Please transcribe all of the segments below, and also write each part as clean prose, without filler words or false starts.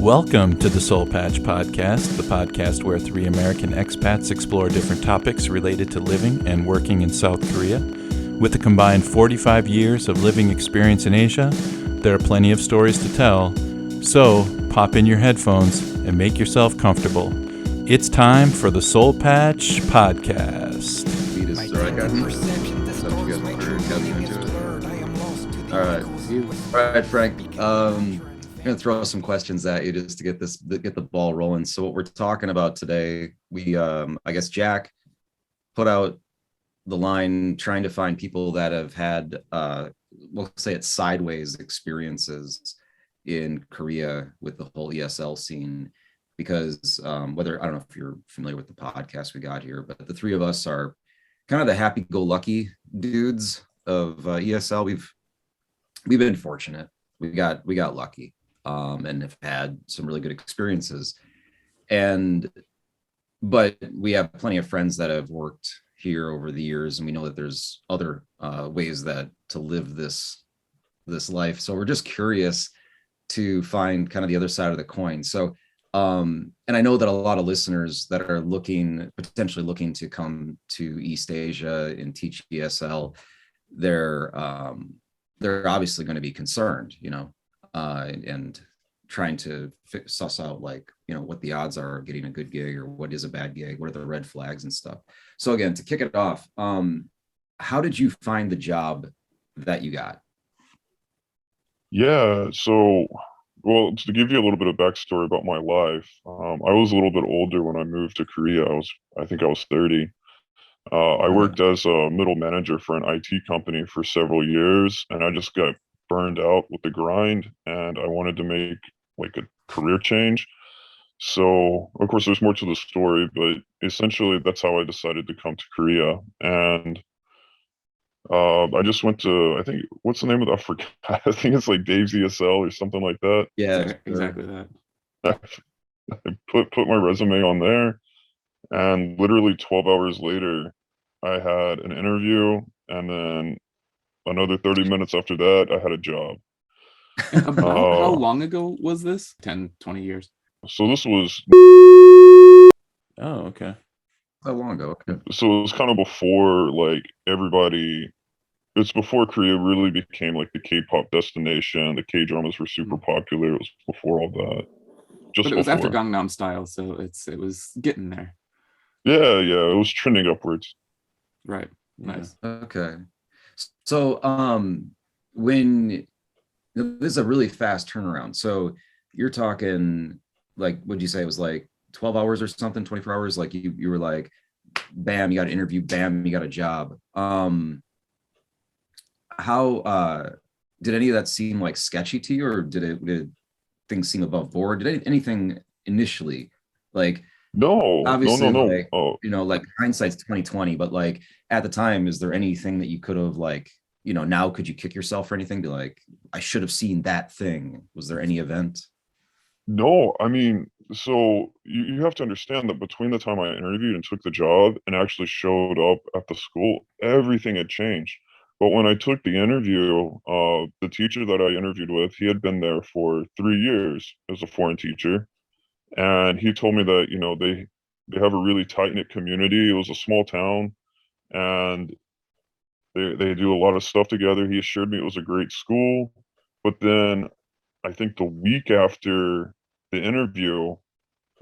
Welcome to the Seoul Patch Podcast, the podcast where three American expats explore different topics related to living and working in South Korea. With a combined 45 years of living experience in Asia, there are plenty of stories to tell. So, pop in your headphones and make yourself comfortable. It's time for the Seoul Patch Podcast. All right, Frank. I'm gonna throw some questions at you just to get the ball rolling. So what we're talking about today, I guess Jack put out the line trying to find people that have had we'll say it's sideways experiences in Korea with the whole ESL scene, because I don't know if you're familiar with the podcast we got here, but the three of us are kind of the happy-go-lucky dudes of ESL. We've been fortunate. We got lucky. And have had some really good experiences. But we have plenty of friends that have worked here over the years, and we know that there's other ways to live this life. So we're just curious to find kind of the other side of the coin. So, and I know that a lot of listeners that are potentially looking to come to East Asia and teach ESL, they're obviously going to be concerned, and trying to suss out what the odds are of getting a good gig or what is a bad gig, what are the red flags and stuff. So again, to kick it off, how did you find the job that you got? Yeah, so, well, to give you a little bit of backstory about my life, I was a little bit older when I moved to Korea. I think I was 30. I worked as a middle manager for an IT company for several years, and I just got burned out with the grind, and I wanted to make a career change. So, of course, there's more to the story, but essentially that's how I decided to come to Korea. And I just went to, I think, what's the name of that? I forgot. I think it's like Dave's ESL or something like that. Yeah, exactly that. I put my resume on there, and literally 12 hours later, I had an interview, and then another 30 minutes after that, I had a job. How long ago was this? 10, 20 years? So this was... Oh, okay. How long ago? Okay. So it was kind of before, it's before Korea really became the K-pop destination. The K-dramas were super popular. It was before all that. But it was after Gangnam Style, so it was getting there. Yeah, it was trending upwards. Right. Nice. Okay. So when this is a really fast turnaround. So you're talking what'd you say it was 12 hours or something, 24 hours? You were like, bam, you got an interview, bam, you got a job. How did any of that seem sketchy to you, or did things seem above board? Did anything initially No, obviously no. Hindsight's 2020, but at the time, is there anything that you could have now could you kick yourself for anything? Be I should have seen that thing. Was there any event? No, I mean, so you have to understand that between the time I interviewed and took the job and actually showed up at the school, everything had changed. But when I took the interview, the teacher that I interviewed with, he had been there for 3 years as a foreign teacher. And he told me that, they have a really tight-knit community. It was a small town, and they do a lot of stuff together. He assured me it was a great school. But then I think the week after the interview,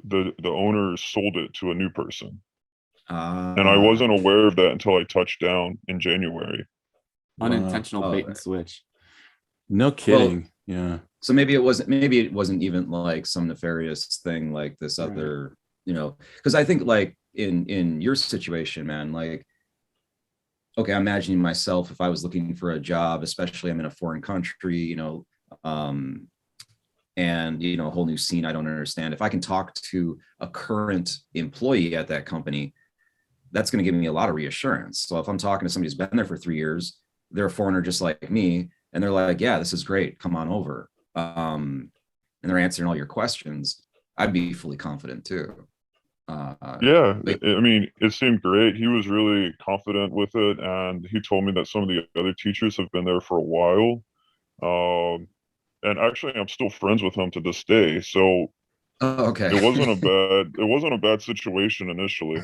the owner sold it to a new person. And I wasn't aware of that until I touched down in January. Unintentional bait and switch. No kidding. Well, yeah. So maybe it wasn't even some nefarious thing like this other, because I think in your situation, man, okay, I'm imagining myself if I was looking for a job, especially I'm in a foreign country, and a whole new scene I don't understand. If I can talk to a current employee at that company, that's going to give me a lot of reassurance. So if I'm talking to somebody who's been there for 3 years, they're a foreigner just like me, and they're like, yeah, this is great, come on over, and they're answering all your questions, I'd be fully confident too. Yeah, I mean, it seemed great. He was really confident with it, and he told me that some of the other teachers have been there for a while. and actually I'm still friends with him to this day. So Oh, okay. it wasn't a bad situation initially.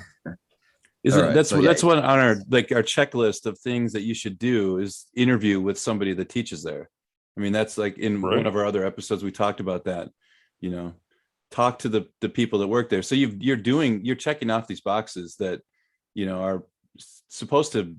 Isn't right, that's so what yeah. that's what on our our checklist of things that you should do is interview with somebody that teaches there. I mean, that's like in one Right. of our other episodes we talked about that. You know, talk to the people that work there. So you're checking off these boxes that are supposed to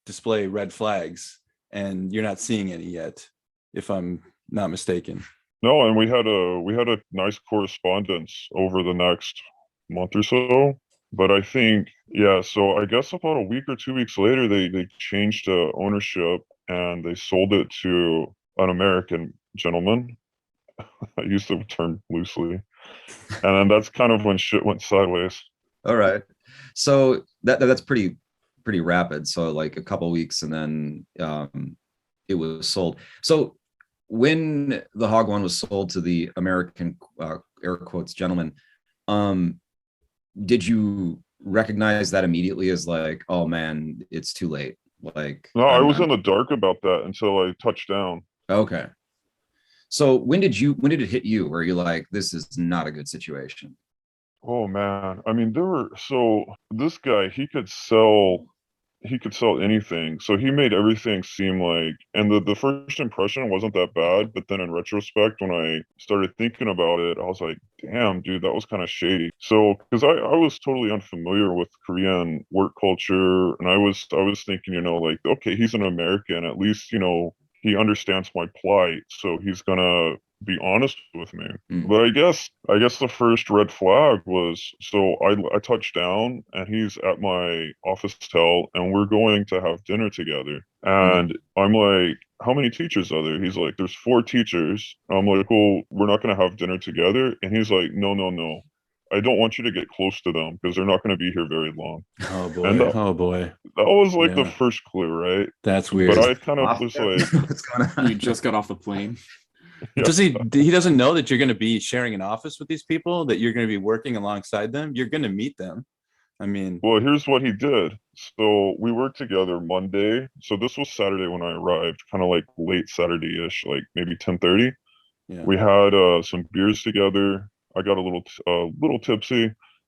display red flags, and you're not seeing any yet, if I'm not mistaken. No, and we had a nice correspondence over the next month or so. But I think, yeah, so I guess about a week or 2 weeks later, they changed ownership and they sold it to an American gentleman. I use the term loosely. And then that's kind of when shit went sideways. All right. So that's pretty rapid. So like a couple weeks and then it was sold. So when the Hagwon was sold to the American air quotes gentleman, did you recognize that immediately as like, oh man, it's too late? Like No, I was in the dark about that until I touched down. okay. So when did it hit you where you're like, this is not a good situation? Oh man. I mean, this guy, he could sell anything. So he made everything seem like, and the first impression wasn't that bad, but then in retrospect, when I started thinking about it, I was like, damn, dude, that was kind of shady. So, because I was totally unfamiliar with Korean work culture, and I was thinking, like, okay, he's an American, at least, he understands my plight, so he's gonna be honest with me. But I guess the first red flag was, so I touched down and he's at my office tel and we're going to have dinner together. And I'm like, how many teachers are there? He's like, there's 4 teachers. I'm like, well, we're not going to have dinner together. And he's like, no, no, no. I don't want you to get close to them because they're not going to be here very long. Oh boy. And Oh boy. That was like the first clue, right? That's weird. But I kind of was like, what's going on? You just got off the plane. Yeah. He doesn't know that you're going to be sharing an office with these people, that you're going to be working alongside them. You're going to meet them. I mean, well, here's what he did. So we worked together Monday. So this was Saturday when I arrived, kind of like late Saturday-ish, like maybe 10:30. yeah. We had some beers together. I got a little tipsy,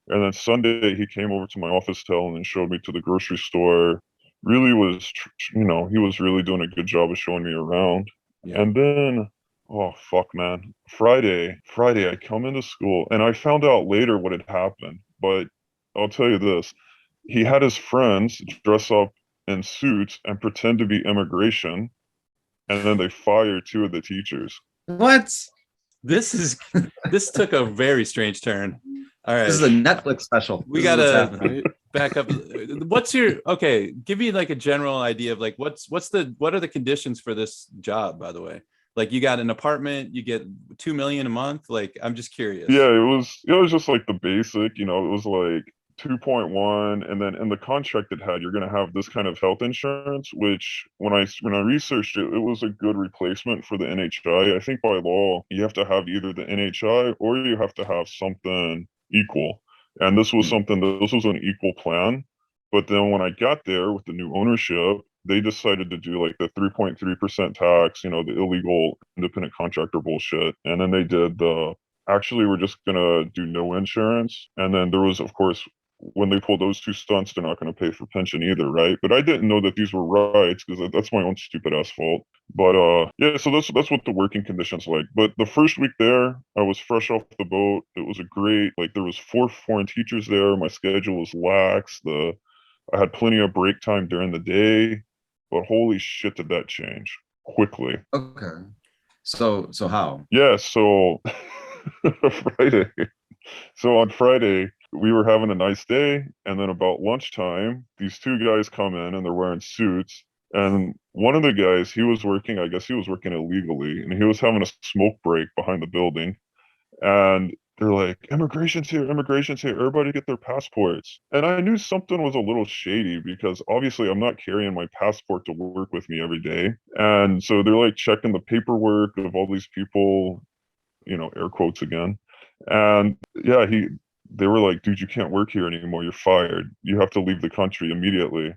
and then Sunday he came over to my office tel and then showed me to the grocery store. Really was, he was really doing a good job of showing me around. Yeah. And then, oh fuck, man, Friday, I come into school and I found out later what had happened, but I'll tell you this: he had his friends dress up in suits and pretend to be immigration, and then they fired 2 of the teachers. What? This took a very strange turn. All right. This is a Netflix special. We gotta back up. Give me like a general idea of like what are the conditions for this job, by the way? Like, you got an apartment, you get $2 million a month. Like, I'm just curious. Yeah, it was just like the basic, it was like 2.1, and then in the contract it had, you're going to have this kind of health insurance, which when I researched it, it was a good replacement for the NHI. I think by law you have to have either the NHI or you have to have something equal, and this was an equal plan. But then when I got there with the new ownership, they decided to do like the 3.3% tax, the illegal independent contractor bullshit, and then they did actually we're just gonna do no insurance. And then there was, of course, when they pull those 2 stunts, they're not going to pay for pension either, right? But I didn't know that these were rights because that's my own stupid ass fault. But yeah, so that's what the working conditions like. But the first week there, I was fresh off the boat. It was there was 4 foreign teachers there. My schedule was lax. I had plenty of break time during the day, but holy shit, did that change quickly. Okay. So how? Yeah, so Friday. So on Friday, we were having a nice day, and then about lunchtime, these 2 guys come in and they're wearing suits. And one of the guys, I guess he was working illegally, and he was having a smoke break behind the building. And they're like, immigration's here, everybody get their passports. And I knew something was a little shady because obviously I'm not carrying my passport to work with me every day. And so they're like checking the paperwork of all these people, air quotes again. And yeah, they were like, dude, you can't work here anymore. You're fired. You have to leave the country immediately.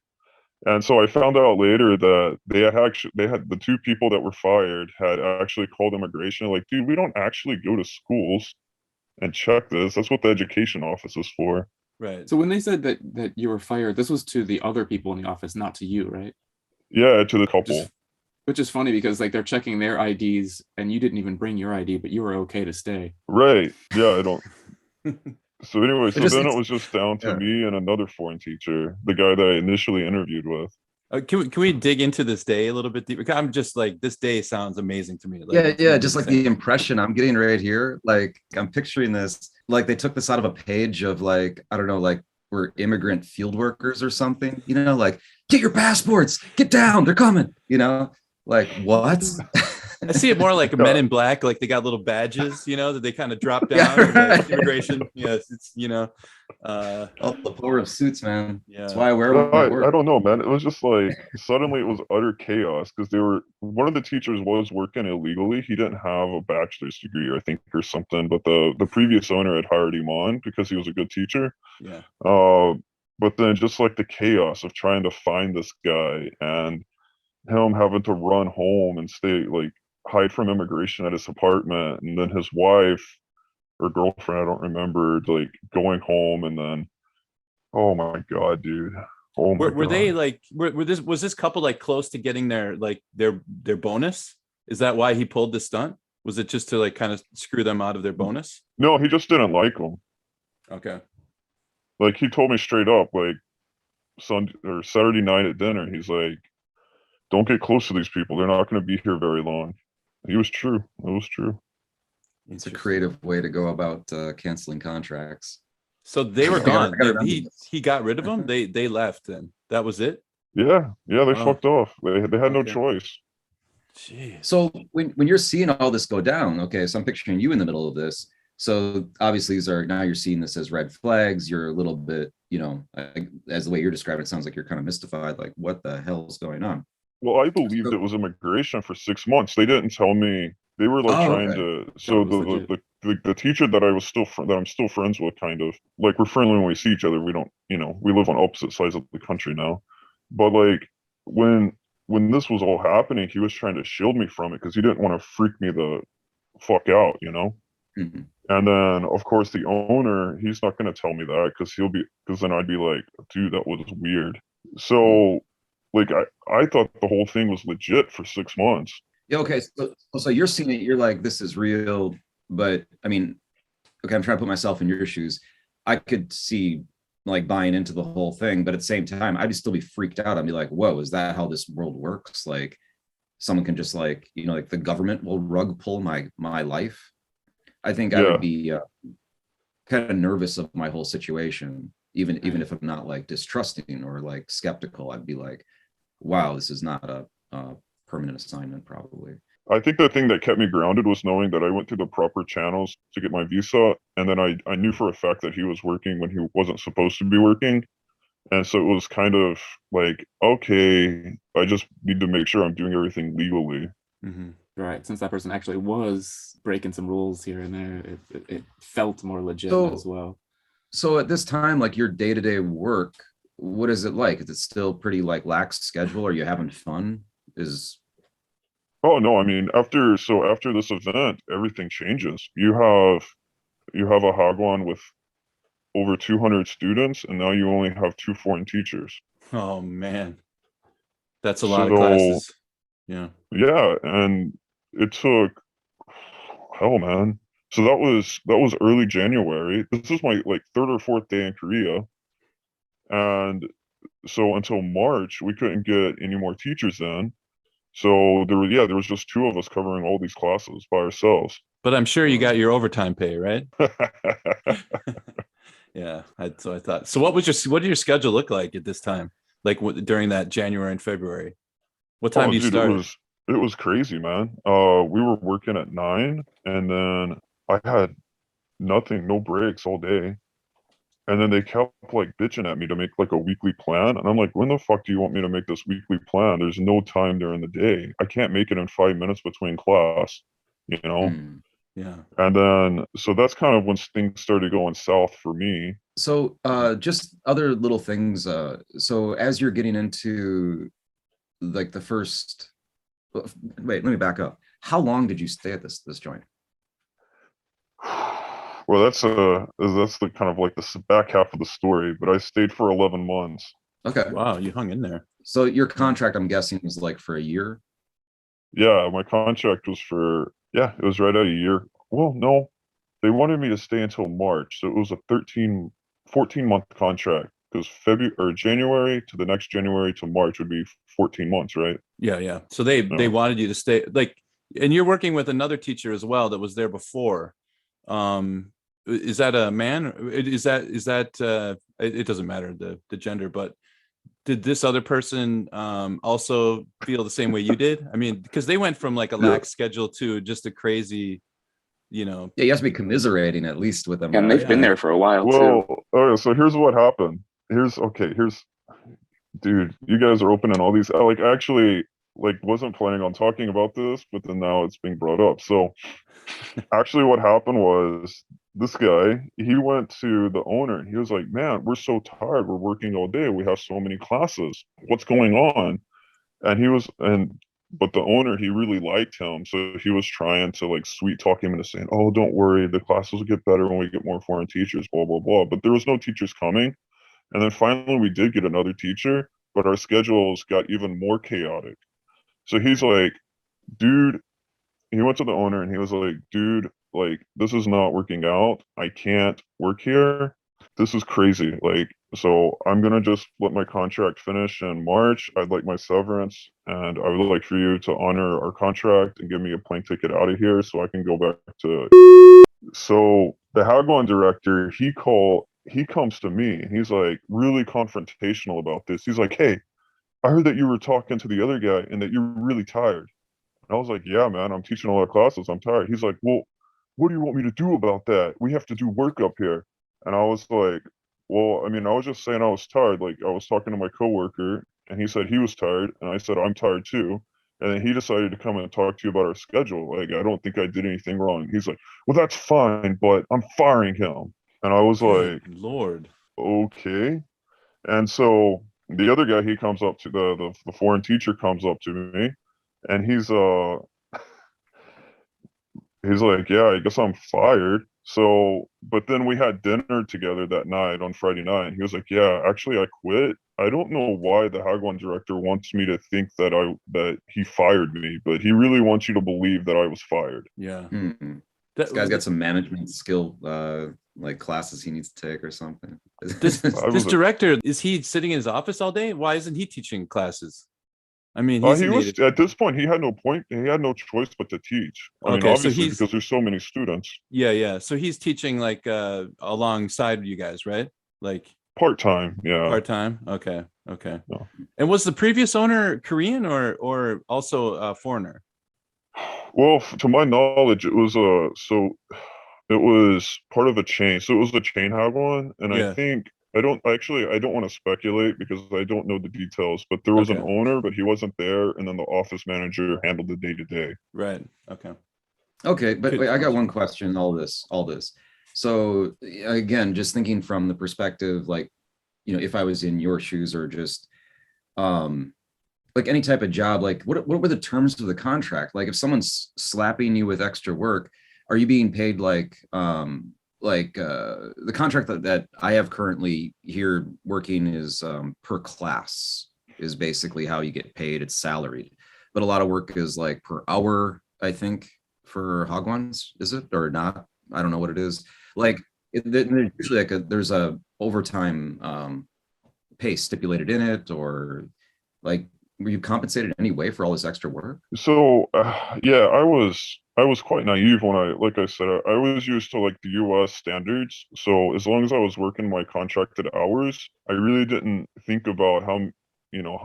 And so I found out later that they had the two people that were fired had actually called immigration, like, dude, we don't actually go to schools and check this. That's what the education office is for. Right. So when they said that you were fired, this was to the other people in the office, not to you, right? Yeah, to the couple. Which is funny because like they're checking their IDs and you didn't even bring your ID, but you were okay to stay. Right. Yeah, I don't. So anyway, so then it was just down to yeah. me and another foreign teacher, the guy that I initially interviewed with. Can we dig into this day a little bit deeper? I'm just like, this day sounds amazing to me. Like, yeah. Just like the impression I'm getting right here. Like I'm picturing this, like they took this out of a page of like, I don't know, like we're immigrant field workers or something, like get your passports, get down, they're coming, like what? I see it more like Men in Black, like they got little badges, that they kind of drop down. Like immigration. Yes, it's all the power of suits, man. Yeah. That's why I wear them at work. I don't know, man. It was just like suddenly it was utter chaos because one of the teachers was working illegally. He didn't have a bachelor's degree, I think, or something, but the previous owner had hired him on because he was a good teacher. Yeah. But then just like the chaos of trying to find this guy and him having to run home and hide from immigration at his apartment, and then his wife or girlfriend, I don't remember, like going home, and then oh my god, dude. Oh my were god. they like was this couple like close to getting their bonus? Is that why he pulled the stunt? Was it just to like kind of screw them out of their bonus? No, he just didn't like them. Okay. Like he told me straight up, like Sunday or Saturday night at dinner, he's like, don't get close to these people. They're not going to be here very long. He was true. It was true. It's a creative way to go about canceling contracts. So they were gone. He got rid of them. They left, and that was it. Yeah, they fucked off. They had no choice. Jeez. So when you're seeing all this go down, okay, so I'm picturing you in the middle of this. So obviously now you're seeing this as red flags. You're a little bit, as the way you're describing it, sounds like you're kind of mystified. Like, what the hell is going on? Well, I believed it was immigration for 6 months. They didn't tell me. They were like trying to. So the teacher that I'm still friends with, kind of like we're friendly when we see each other. We don't, we live on opposite sides of the country now. But like when this was all happening, he was trying to shield me from it because he didn't want to freak me the fuck out, Mm-hmm. And then of course the owner, he's not going to tell me that because then I'd be like, dude, that was weird. So like I thought the whole thing was legit for 6 months. Yeah. Okay. So you're seeing it. You're like, this is real. But I mean, okay, I'm trying to put myself in your shoes. I could see like buying into the whole thing, but at the same time, I'd still be freaked out. I'd be like, whoa, is that how this world works? Like someone can just like, like the government will rug pull my life. I think I would be kind of nervous of my whole situation, even if I'm not like distrusting or like skeptical. I'd be like, wow, this is not a permanent assignment, probably. I think the thing that kept me grounded was knowing that I went through the proper channels to get my visa, and then I knew for a fact that he was working when he wasn't supposed to be working. And so it was kind of like, okay, I just need to make sure I'm doing everything legally. Mm-hmm. Right. Since that person actually was breaking some rules here and there, it felt more legit as well. So at this time, like your day-to-day work, what is it like? Is it still pretty like lax schedule? Are you having fun? Oh no, I mean after this event, everything changes. You have a Hagwan with over 200 students, and now you only have 2 foreign teachers. Oh man, that's a lot of classes. Yeah. Yeah, and it took hell, man. So that was early January. This is my like 3rd or 4th day in Korea, and so until March we couldn't get any more teachers in. So there was just 2 of us covering all these classes by ourselves. But I'm sure you got your overtime pay, right? Yeah, so I thought. So what did your schedule look like at this time? Like during that January and February? What time do you start? It was crazy, man. We were working at 9, and then I had no breaks all day. And then they kept like bitching at me to make like a weekly plan. And I'm like, when the fuck do you want me to make this weekly plan? There's no time during the day. I can't make it in 5 minutes between class, Yeah. And then, so that's kind of when things started going south for me. So just other little things. So as you're getting into like the first, wait, let me back up. How long did you stay at this joint? Well, that's the kind of like the back half of the story, but I stayed for 11 months. Okay. Wow, you hung in there. So your contract, I'm guessing, was like for a year. Yeah, my contract was for, yeah, it was right at a year. Well, no, they wanted me to stay until March. So it was a 14-month contract because February or January to the next January to March would be 14 months, right? Yeah, yeah. So they Yeah. wanted you to stay, like, and you're working with another teacher as well that was there before. Is that a man? Is that it doesn't matter the gender, but did this other person also feel the same way you did? I mean, because they went from like a Yeah. lax schedule to just a crazy, Yeah, you have to be commiserating at least with them. And they've been Yeah. there for a while too. Well, okay, so here's what happened. Dude, you guys are opening all these. I like actually like wasn't planning on talking about this, but then now it's being brought up. So actually, what happened was this guy, he went to the owner and he was like, "Man, we're so tired. We're working all day. We have so many classes. What's going on?" And but the owner, he really liked him, so he was trying to like sweet talk him into saying, "Oh, don't worry, the classes will get better when we get more foreign teachers." Blah blah blah. But there was no teachers coming. And then finally, we did get another teacher, but our schedules got even more chaotic. So he's like, dude, he went to the owner and he was like, dude, like, this is not working out. I can't work here. This is crazy. Like, so I'm going to just let my contract finish in March. I'd like my severance and I would like for you to honor our contract and give me a plane ticket out of here so I can go back to. So the Hagwan director, he comes to me and he's like really confrontational about this. He's like, "Hey, I heard that you were talking to the other guy and that you're really tired." And I was like, "Yeah, man, I'm teaching a lot of classes. I'm tired." He's like, "Well, what do you want me to do about that? We have to do work up here." And I was like, "Well, I mean, I was just saying I was tired. Like I was talking to my coworker and he said he was tired and I said I'm tired too. And then he decided to come and talk to you about our schedule. Like, I don't think I did anything wrong." He's like, "Well, that's fine, but I'm firing him." And I was like, Good Lord. "Okay." And so the other guy, he comes up to the foreign teacher comes up to me and he's like, "Yeah, I guess I'm fired." So, but then we had dinner together that night on Friday night. And he was like, "Yeah, actually, I quit. I don't know why the Hagwon director wants me to think that he fired me, but he really wants you to believe that I was fired." Yeah. This guy's got some management skill, like classes he needs to take or something. This director, is he sitting in his office all day? Why isn't he teaching classes? I mean, he's He a was native. at this point. He had no point. He had no choice but to teach. I mean, Okay, so obviously, he's because there's so many students. yeah. So he's teaching like alongside you guys, right? Like Part time, yeah. part time. Okay. Yeah. And was the previous owner Korean or also a foreigner? Well, to my knowledge, it was it was part of a chain. So it was the chain Hagwon, and I Yeah. think I don't want to speculate because I don't know the details, but there was an Okay. owner, but he wasn't there, and then the office manager handled the day to day. Right. Okay. Okay, but Good wait, I got question. one question. All this. So again, just thinking from the perspective, like, if I was in your shoes or just like any type of job, like what were the terms of the contract? Like if someone's slapping you with extra work, are you being paid like the contract that I have currently here working is per class is basically how you get paid. It's salaried, but a lot of work is like per hour, I think, for Hagwons, is it or not? I don't know what it is. Like there's usually there's a overtime pay stipulated in it, or like were you compensated any way for all this extra work? So yeah, I was quite naive when like I said, I was used to like the U.S. standards. So as long as I was working my contracted hours, I really didn't think about how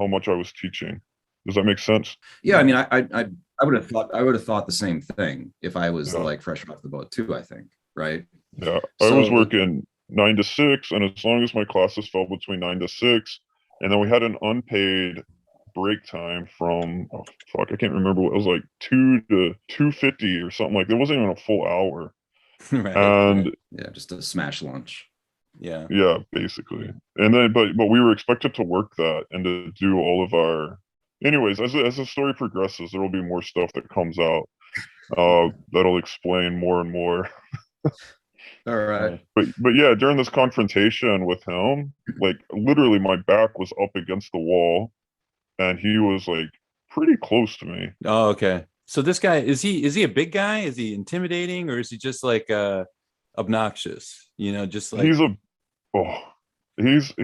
much I was teaching. Does that make sense? Yeah, I mean, I would have thought the same thing if I was Yeah. like fresh off the boat too, I think, right? Yeah, I was So working 9 to 6, and as long as my classes fell between 9 to 6, and then we had an unpaid break time from, oh fuck, I can't remember what it was, like 2 to 2:50 or something. Like, it wasn't even a full hour. Right. And right. Yeah, just a smash lunch. Yeah. yeah, basically. And then, but we were expected to work that and to do all of our. Anyways, as the story progresses, there will be more stuff that comes out that'll explain more and more. All right. But yeah, during this confrontation with him, like literally my back was up against the wall, and he was like pretty close to me. Oh, okay. So this guy, is he a big guy? Is he intimidating, or is he just like obnoxious? Just like He's a oh, he's a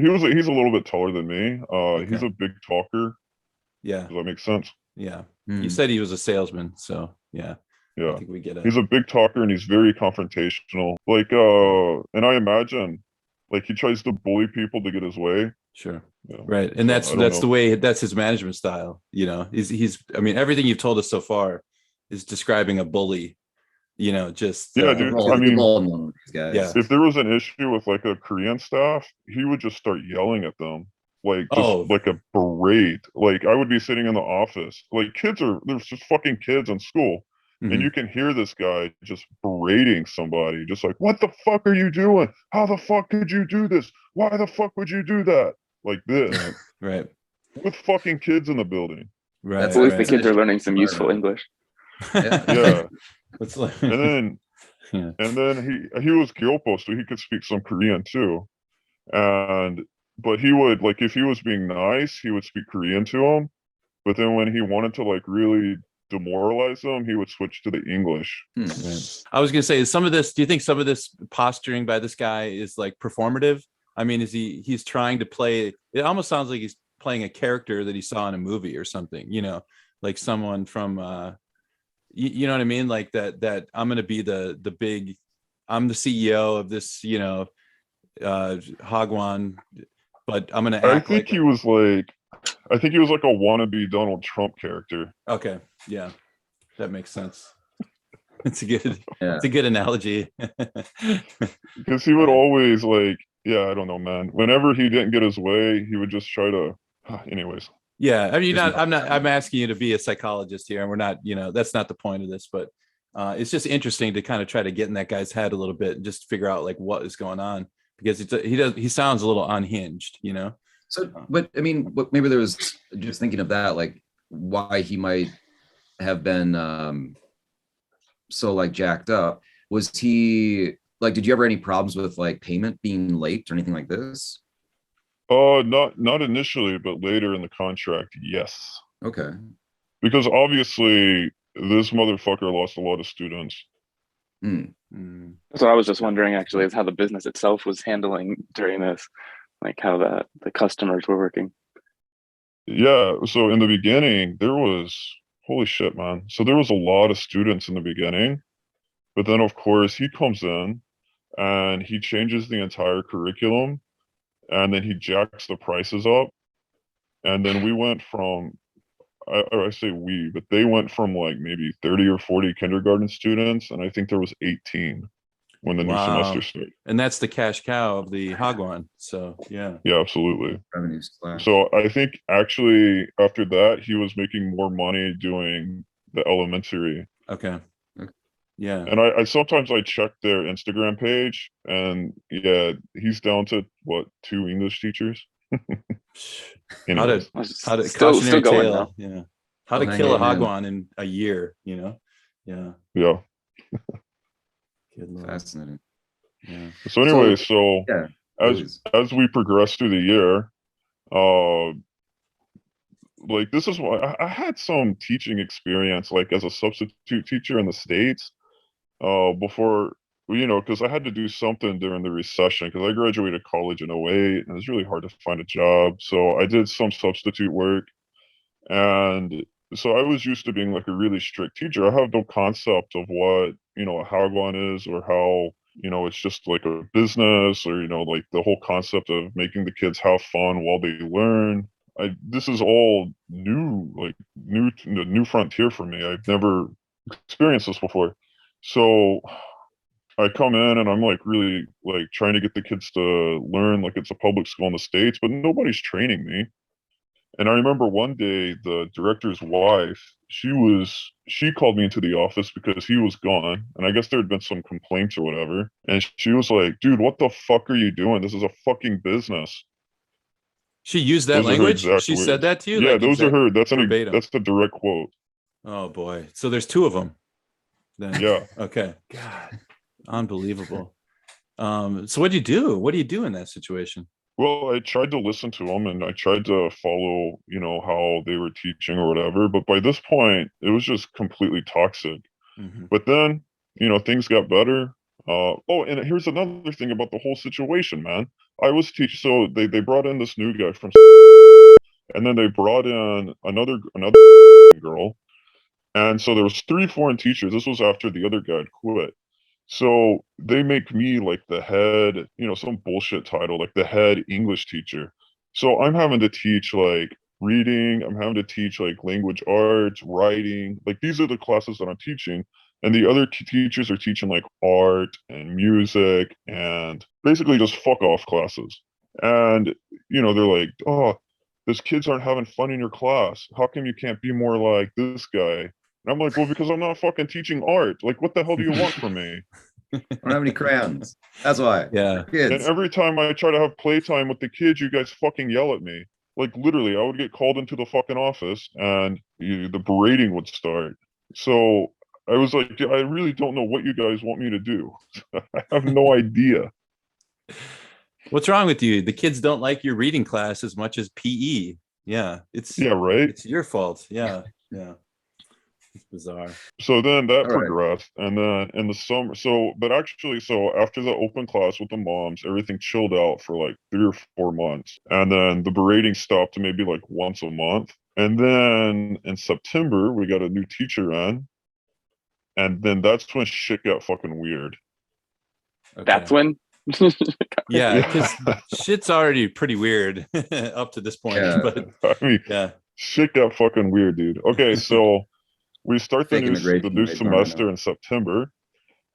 little bit taller than me. He's okay. a big talker. Yeah. Does that make sense? Yeah. Hmm. You said he was a salesman, so yeah. I Yeah. think we get it. He's a big talker and he's very confrontational. Like, and I imagine, like, he tries to bully people to get his way. Sure. You know? Right. And So, that's I don't the know. way, that's his management style. He's I mean, everything you've told us so far is describing a bully, just Yeah, dude. We've all, I we've mean, all known these guys. yeah. if there was an issue with like a Korean staff, he would just start yelling at them, like just Oh. like a berate. Like, I would be sitting in the office, like there's just fucking kids in school, and Mhm. you can hear this guy just berating somebody, just like, "What the fuck are you doing? How the fuck could you do this? Why the fuck would you do that?" Like this, Right. with fucking kids in the building. Right. That's At least right. the kids are learning some useful English. Yeah, It's like and then yeah. he was Gyopo, so he could speak some Korean too. And but he would, like, if he was being nice, he would speak Korean to him. But then when he wanted to like really demoralize them, he would switch to the English. Right. I was gonna say, do you think some of this posturing by this guy is like performative? I mean, he's trying to play, it almost sounds like he's playing a character that he saw in a movie or something, like someone from you know what I mean? Like that I'm gonna be the big, I'm the CEO of this, Hagwan, but I'm gonna I act think like he was like, I think he was like a wannabe Donald Trump character. okay, yeah, that makes sense. It's a good Yeah. it's a good analogy. Because he would always like, yeah, I don't know, man. Whenever he didn't get his way, he would just try to. Anyways, Yeah, I mean, Just I'm asking you to be a psychologist here, and we're not, that's not the point of this, but it's just interesting to kind of try to get in that guy's head a little bit and just figure out like what is going on, because he sounds a little unhinged, So, but I mean, maybe there was, just thinking of that, like why he might have been so like jacked up. Was he like, did you ever any problems with like payment being late or anything like this? not initially, but later in the contract, yes. Okay. Because obviously this motherfucker lost a lot of students. Hmm. Mm. That's what I was just wondering, actually, is how the business itself was handling during this, like how the customers were working. Yeah, so in the beginning, there was, holy shit, man. So there was a lot of students in the beginning, but then of course he comes in and he changes the entire curriculum, and then he jacks the prices up. And then we went from, I say we, but they went from like maybe 30 or 40 kindergarten students, and I think there was 18 when the new semester Wow. started. And that's the cash cow of the Hagwan. So yeah. Yeah, absolutely. Revenue slash. So I think actually after that, he was making more money doing the elementary. Okay. Yeah. And I sometimes I check their Instagram page, and yeah, he's down to what, 2 English teachers. How to Anyways, cautionary going tale. now. Yeah. How Oh, to hang kill a on, man. Hagwan in a year, Yeah. yeah. Good Lord. Fascinating. Yeah. So anyway, so Yeah. as we progress through the year, uh, like this is why I had some teaching experience, like as a substitute teacher in the States, before, because I had to do something during the recession, because I graduated college in '08 and it was really hard to find a job. So I did some substitute work, and so I was used to being like a really strict teacher. I have no concept of what, a Hagwon is, or how, it's just like a business, or, like the whole concept of making the kids have fun while they learn. This is all new, like new frontier for me. I've never experienced this before. So I come in and I'm like really like trying to get the kids to learn like it's a public school in the States, but nobody's training me. And I remember one day the director's wife, she called me into the office because he was gone. And I guess there had been some complaints or whatever. And she was like, dude, what the fuck are you doing? This is a fucking business. She used that Those are her language? exact She words. said that to you? Yeah, Like those are her. That's verbatim. that's the direct quote. Oh boy. So there's two of them then. Yeah. Okay. God. Unbelievable. So what do you do? What do you do in that situation? Well, I tried to listen to them and I tried to follow, how they were teaching or whatever. But by this point, it was just completely toxic. Mm-hmm. But then, things got better. And here's another thing about the whole situation, man. I was teaching, so they brought in this new guy from, and then they brought in another girl. And so there was 3 foreign teachers. This was after the other guy had quit. So they make me like the head, some bullshit title, like the head English teacher. So I'm having to teach like reading, I'm having to teach like language arts, writing. Like these are the classes that I'm teaching. And the other teachers are teaching like art and music and basically just fuck off classes. And, they're like, oh, these kids aren't having fun in your class. How come you can't be more like this guy? And I'm like, well, because I'm not fucking teaching art. Like, what the hell do you want from me? I don't have any crayons. That's why. Yeah. And Kids. every time I try to have playtime with the kids, you guys fucking yell at me. Like, literally, I would get called into the fucking office and the berating would start. So I was like, I really don't know what you guys want me to do. I have no idea. What's wrong with you? The kids don't like your reading class as much as PE. Yeah. Yeah, right? It's your fault. Yeah. Yeah. It's bizarre. So then that All right. progressed. And then in the summer, so after the open class with the moms, everything chilled out for like 3 or 4 months. And then the berating stopped to maybe like once a month. And then in September, we got a new teacher in. And then that's when shit got fucking weird. Okay. That's when. Yeah, because shit's already pretty weird up to this point. Yeah. But I mean, yeah. shit got fucking weird, dude. Okay, so we start the Fake new immigration rate going semester on. in September,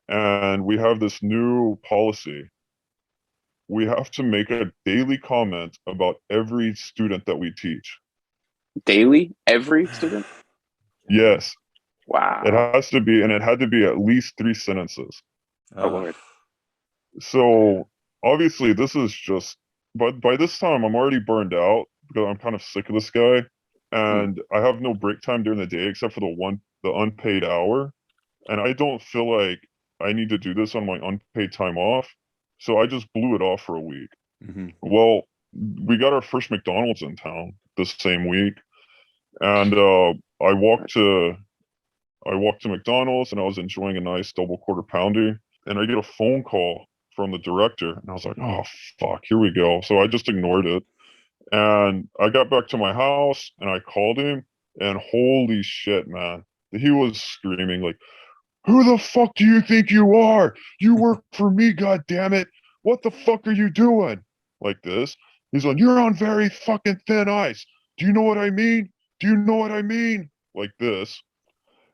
and we have this new policy. We have to make a daily comment about every student that we teach. Daily? Every student? Yes, Wow. it has to be, and it had to be at least 3 sentences. Oh, Lord. So obviously, this is just. But by this time, I'm already burned out because I'm kind of sick of this guy, and I have no break time during the day except for the unpaid hour, and I don't feel like I need to do this on my unpaid time off, so I just blew it off for a week. Mm-hmm. Well, we got our first McDonald's in town this same week, and I walked to McDonald's and I was enjoying a nice double quarter pounder, and I get a phone call from the director, and I was like, oh fuck, here we go. So I just ignored it, and I got back to my house and I called him, and holy shit, man, he was screaming like, who the fuck do you think you are? You work for me, god damn it. What the fuck are you doing? Like this. He's like, you're on very fucking thin ice. Do you know what I mean? Do you know what I mean? Like this.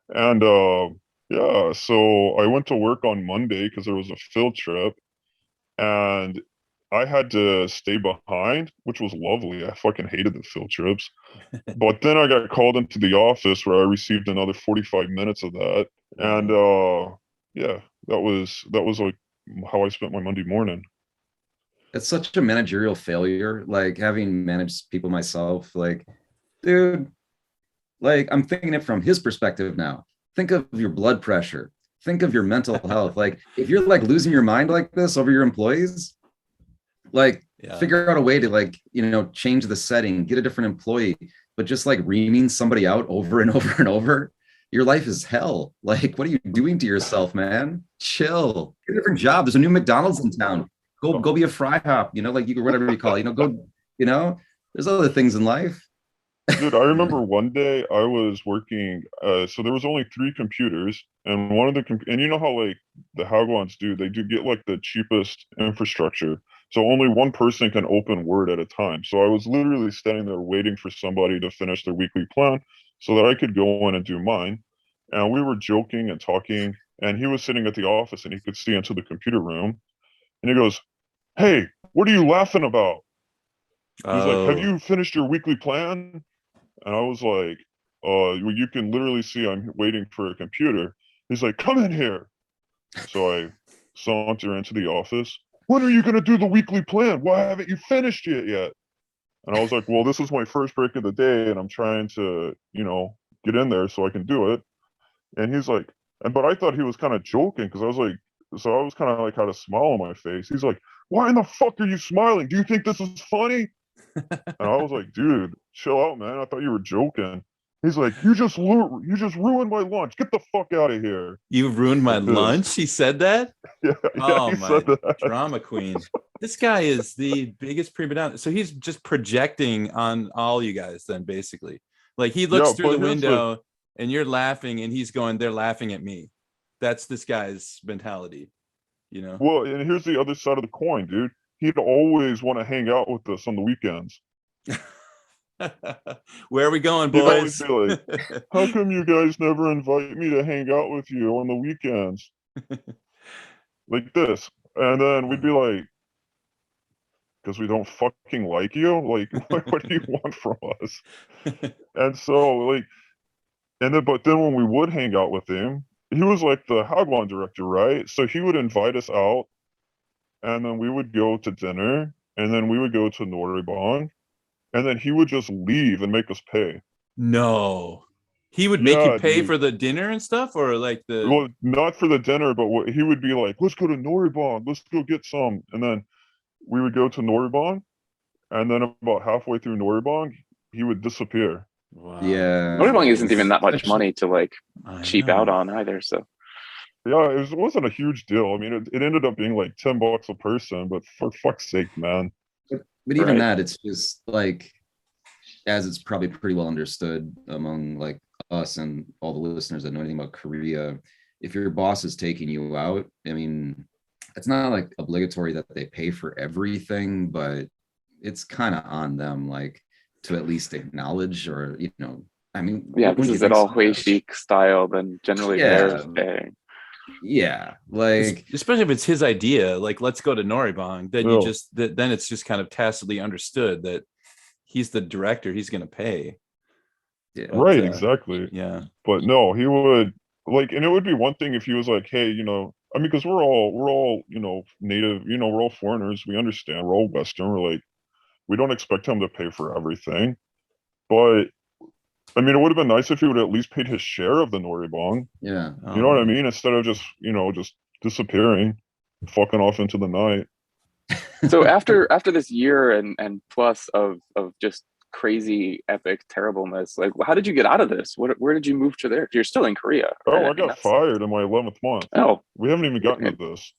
And yeah, so I went to work on Monday because there was a field trip, and I had to stay behind, which was lovely. I fucking hated the field trips. But then I got called into the office where I received another 45 minutes of that. And yeah, that was like how I spent my Monday morning. It's such a managerial failure. Like having managed people myself, like, dude, like I'm thinking it from his perspective now. Think of your blood pressure. Think of your mental health. Like if you're like losing your mind like this over your employees, like figure out a way to like, change the setting, get a different employee, but just like reaming somebody out over and over and over, your life is hell. Like, what are you doing to yourself, man? Chill. Get a different job. There's a new McDonald's in town. Go be a fry hop, like you whatever you call it, there's other things in life. Dude, I remember one day I was working, so there was only 3 computers, and one of the, and you know how like the Hagwons do, they do get like the cheapest infrastructure. So only one person can open Word at a time. So I was literally standing there waiting for somebody to finish their weekly plan so that I could go in and do mine. And we were joking and talking, and he was sitting at the office and he could see into the computer room. And he goes, hey, what are you laughing about? He's like, have Oh, you finished your weekly plan? And I was like, well, you can literally see I'm waiting for a computer. He's like, come in here. So I saunter into the office. When are you going to do the weekly plan? Why haven't you finished it yet? And I was like, well, this is my first break of the day, and I'm trying to, get in there so I can do it. And he's like, but I thought he was kind of joking because I was like, so I was kind of like had a smile on my face. He's like, why in the fuck are you smiling? Do you think this is funny? And I was like, dude, chill out, man. I thought you were joking. He's like, you just ruined my lunch. Get the fuck out of here. you ruined my Like this. lunch. He said that. Yeah, Oh, he my said that. drama queen. This guy is the biggest prima donna. So he's just projecting on all you guys then, basically. Like he looks Yeah, through the but here's window and you're laughing and he's going, they're laughing at me. That's this guy's mentality, Well, and here's the other side of the coin, dude. He'd always want to hang out with us on the weekends. Where are we going, He'd always boys? be like, how come you guys never invite me to hang out with you on the weekends? Like this. And then we'd be like, because we don't fucking like you? Like, what do you want from us? And so, like, but then when we would hang out with him, he was like the Hagwan director, right? So he would invite us out, and then we would go to dinner, and then we would go to Noribong, and then he would just leave and make us pay. No. He would make you Yeah, pay dude. for the dinner and stuff, or like the Well, not for the dinner, but he would be like, let's go to Noribong, let's go get some. And then we would go to Noribong, and then about halfway through Noribong, he would disappear. wow. Yeah. Motorbong isn't even that much Actually- money to like I cheap know. out on either. So Yeah, it wasn't a huge deal. I mean, it ended up being like $10 a person, but for fuck's sake, man. But even Right. that, it's just like, as it's probably pretty well understood among like us and all the listeners that know anything about Korea, if your boss is taking you out, I mean, it's not like obligatory that they pay for everything, but it's kind of on them, like to at least acknowledge, or I mean, yeah, wouldn't this you is at think all so? Hui Chic style. Then generally Yeah. they're paying. Yeah, like Especially if it's his idea, like let's go to Noribong, then No. then it's just kind of tacitly understood that he's the director, he's going to pay. yeah. But, Right, exactly. Yeah. But no, he would like, and it would be one thing if he was like, hey, I mean, because we're all, native, we're all foreigners. We understand. We're all Western. We're like, we don't expect him to pay for everything. But I mean, it would have been nice if he would at least paid his share of the Noribong. Yeah. You know what I mean? Instead of just, just disappearing, fucking off into the night. So after this year and plus of just crazy epic terribleness, like how did you get out of this? Where did you move to there? You're still in Korea. Oh, right? I mean, got that's- fired in my 11th month. Oh, We haven't even gotten to this.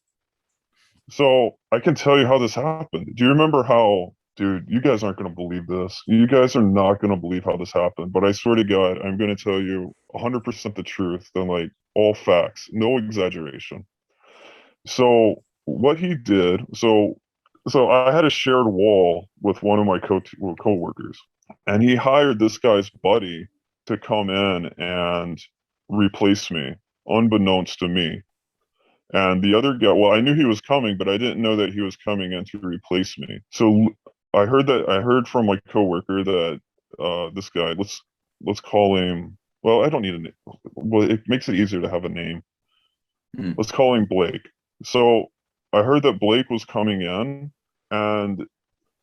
So I can tell you how this happened. Do you remember how, dude, you guys aren't going to believe this. You guys are not going to believe how this happened. But I swear to God, I'm going to tell you 100% the truth and like all facts, no exaggeration. So what he did, so I had a shared wall with one of my co-workers, and he hired this guy's buddy to come in and replace me, unbeknownst to me. And the other guy, well, I knew he was coming, but I didn't know that he was coming in to replace me. So I heard from my coworker that this guy, let's call him. Well, I don't need a name. Well, it makes it easier to have a name. Let's call him Blake. So I heard that Blake was coming in, and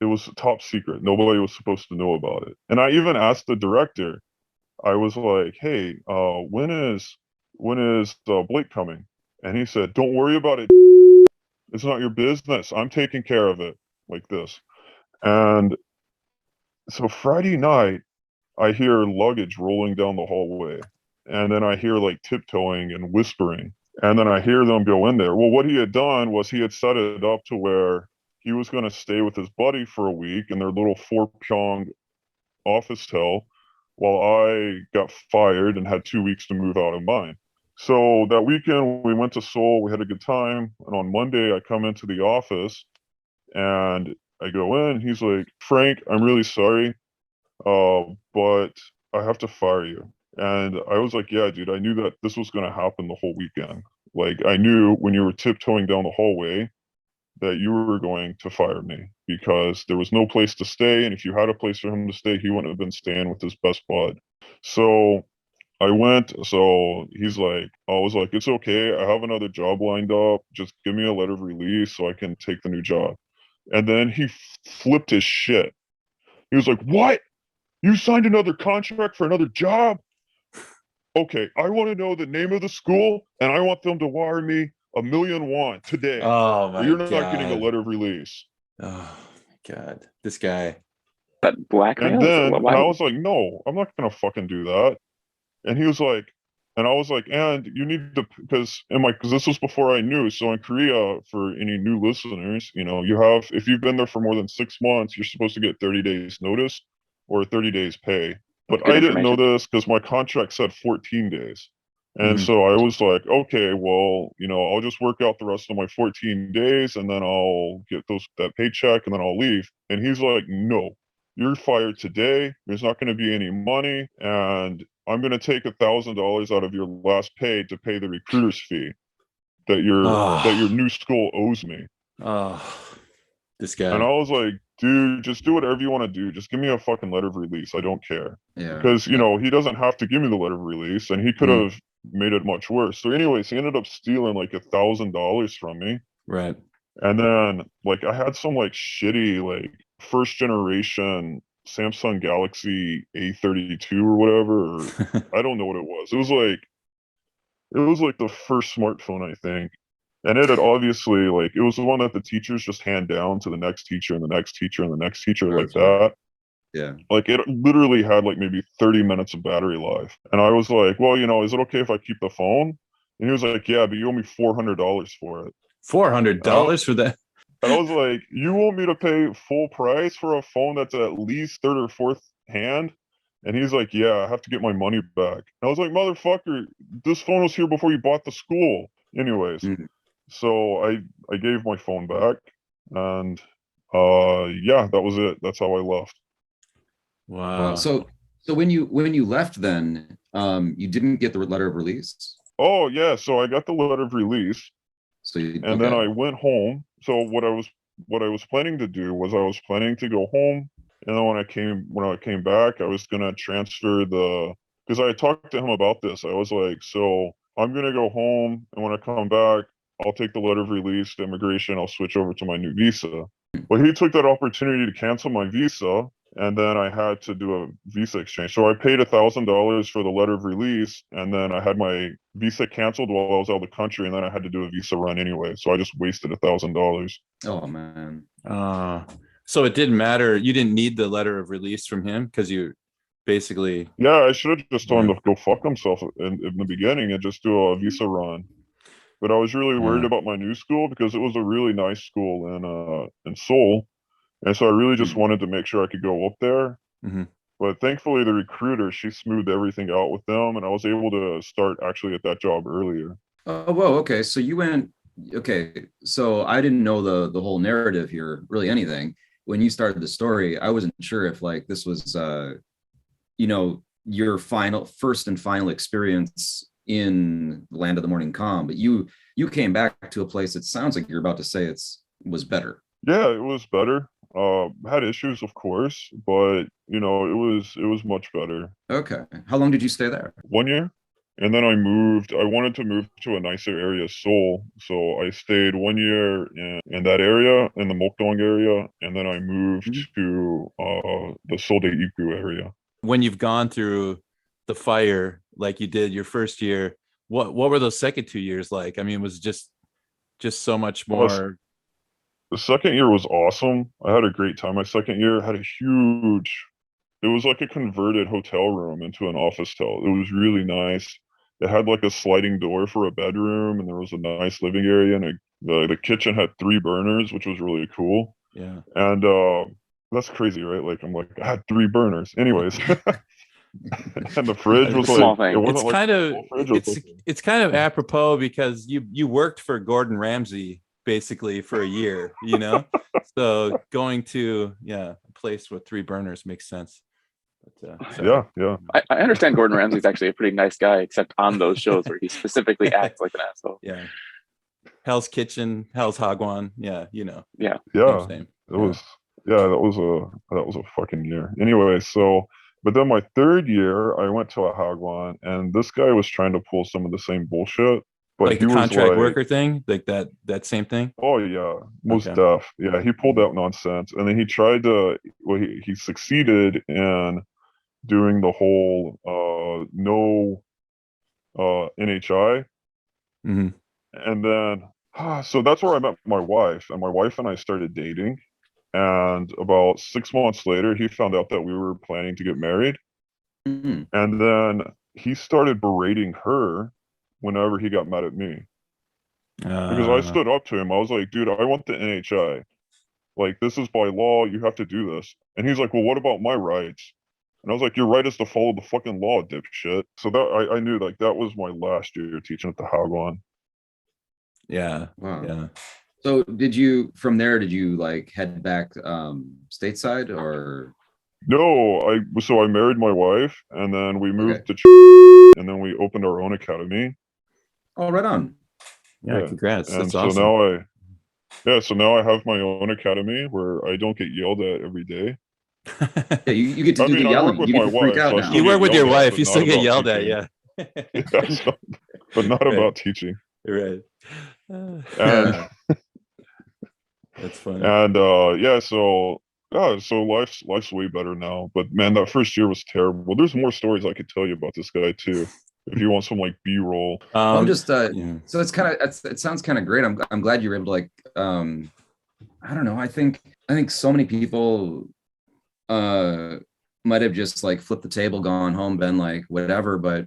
it was top secret. Nobody was supposed to know about it. And I even asked the director. I was like, "Hey, when is Blake coming?" And he said, "Don't worry about it. It's not your business. I'm taking care of it." Like this. And so Friday night, I hear luggage rolling down the hallway. And then I hear like tiptoeing and whispering. And then I hear them go in there. Well, what he had done was he had set it up to where he was going to stay with his buddy for a week in their little 4-pyong office tel while I got fired and had 2 weeks to move out of mine. So that weekend we went to Seoul. We had a good time. And on Monday, I come into the office and I go in. He's like, "Frank, I'm really sorry, but I have to fire you." And I was like, "Yeah, dude, I knew that this was going to happen the whole weekend. Like, I knew when you were tiptoeing down the hallway that you were going to fire me because there was no place to stay. And if you had a place for him to stay, he wouldn't have been staying with his best bud. So I went. So he's like, I was like, it's okay. I have another job lined up. Just give me a letter of release so I can take the new job. And then he flipped his shit. He was like, what? You signed another contract for another job? Okay, I want to know the name of the school, and I want them to wire me $1,000,000 today. Oh Or my you're God. not getting a letter of release. Oh my God. This guy. That blackmail? And then Why- I was like, no, I'm not gonna fucking do that. And he was like, and I was like, and you need to, because this was before I knew. So in Korea, for any new listeners, you know, if you've been there for more than 6 months, you're supposed to get 30 days notice or 30 days pay. But Good I didn't know information. this because my contract said 14 days. And Mhm. so I was like, okay, well, you know, I'll just work out the rest of my 14 days and then I'll get that paycheck and then I'll leave. And he's like, no, you're fired today. There's not going to be any money. And I'm going to take $1,000 out of your last pay to pay the recruiter's fee that your new school owes me. Oh, this And guy. I was like, dude, just do whatever you want to do. Just give me a fucking letter of release. I don't care. Yeah. Because, you know, he doesn't have to give me the letter of release and he could have made it much worse. So anyways, he ended up stealing like $1,000 from me. Right. And then like I had some like shitty like first generation Samsung Galaxy A32 or whatever, or I don't know what it was. It was like the first smartphone, I think. And it had obviously like it was the one that the teachers just hand down to the next teacher and the next teacher and the next teacher like that. Yeah. Like it literally had like maybe 30 minutes of battery life. And I was like, well, you know, is it okay if I keep the phone? And he was like, yeah, but you owe me $400 for it. $400 for that? And I was like, you want me to pay full price for a phone that's at least third or fourth hand? And he's like, yeah, I have to get my money back. And I was like, motherfucker, this phone was here before you bought the school. Anyways, so I gave my phone back and yeah, that was it. That's how I left. Wow. So when you left then, you didn't get the letter of release? Oh yeah, so I got the letter of release. So and then I went home. So what I was planning to do was I was planning to go home, and then when I came back, I was gonna transfer because I had talked to him about this. I was like, so I'm gonna go home, and when I come back, I'll take the letter of release to immigration. I'll switch over to my new visa. But he took that opportunity to cancel my visa, and then I had to do a visa exchange. So I paid $1,000 for the letter of release, and then I had my visa canceled while I was out of the country, and then I had to do a visa run anyway. So I just wasted $1,000. Oh man. So it didn't matter. You didn't need the letter of release from him because you basically. Yeah, I should have just told him to go fuck himself in the beginning and just do a visa run. But I was really worried about my new school because it was a really nice school in Seoul. And so I really just wanted to make sure I could go up there. But thankfully, the recruiter, she smoothed everything out with them. And I was able to start actually at that job earlier. Oh, whoa. Okay. So you went, okay. So I didn't know the whole narrative here, really anything. When you started the story, I wasn't sure if like this was, you know, your first and final experience in the land of the morning calm, but you came back to a place that sounds like you're about to say was better. Yeah, it was better. Had issues, of course, but you know, it was much better. Okay. How long did you stay there? 1 year. And then I wanted to move to a nicer area, Seoul. So I stayed 1 year in that area, in the Mokdong area, and then I moved to the Seoul-dae-igu area. When you've gone through the fire like you did your first year, what were those second 2 years like? I mean, it was just so much more. The second year was awesome. I had a great time. My second year had it was like a converted hotel room into an office hotel. It was really nice. It had like a sliding door for a bedroom, and there was a nice living area, and the kitchen had 3 burners, which was really cool. Yeah. And that's crazy, right? Like I had 3 burners. Anyways. And the fridge was small like, thing. It's kind of apropos because you worked for Gordon Ramsay basically for a year, you know. So going to a place with 3 burners makes sense. But, yeah. I understand Gordon Ramsay's actually a pretty nice guy, except on those shows where he specifically acts like an asshole. Yeah. Hell's Kitchen, Hell's Hagwan. Yeah, you know. Yeah. Yeah, Same. it was. Yeah, that was a fucking year. Anyway, so but then my third year, I went to a Hagwan, and this guy was trying to pull some of the same bullshit, but Like he the was contract like, worker thing, like that same thing. oh yeah, most Okay. deaf. Yeah, he pulled that nonsense, and then he tried to. Well, he succeeded in doing the whole no NHI, Hmm. and then so that's where I met my wife, and my wife and I started dating. And about 6 months later, he found out that we were planning to get married, Mhm. and then he started berating her whenever he got mad at me because I stood up to him. I was like, dude, I want the NHI. Like, this is by law. You have to do this. And he's like, well, what about my rights? And I was like, your right is to follow the fucking law, dipshit. So that I knew like that was my last year teaching at the Hagwan. Yeah. Wow. Yeah. So from there, did you like head back stateside or? No, so I married my wife, and then we moved Okay. to and then we opened our own academy. Oh, right on. Yeah. Yeah. Congrats. And That's so awesome. now I have my own academy where I don't get yelled at every day. Yeah, you get to I do the mean, I work yelling. with You get my to freak wife, out so I now. still You work get with your yelled at, wife, but you not still get about yelled at. teaching. Yeah. Yeah, but not Right. about teaching. Right. And Yeah. That's funny. and so life's way better now. But man, that first year was terrible. There's more stories I could tell you about this guy too, if you want some like B-roll. Well, I'm just Yeah. so it sounds kind of great. I'm glad you were able to like I don't know. I think so many people might have just like flipped the table, gone home, been like whatever, but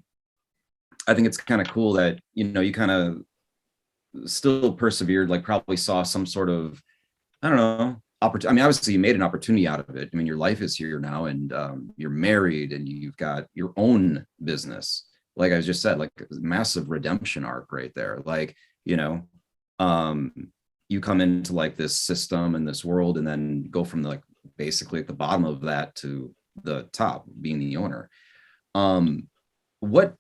I think it's kind of cool that you kind of still persevered, like probably saw some sort of, I don't know, opportunity. I mean, obviously you made an opportunity out of it. I mean, your life is here now, and you're married, and you've got your own business. Like I just said, like a massive redemption arc right there. Like, um, you come into like this system and this world, and then go from like basically at the bottom of that to the top, being the owner. Um, what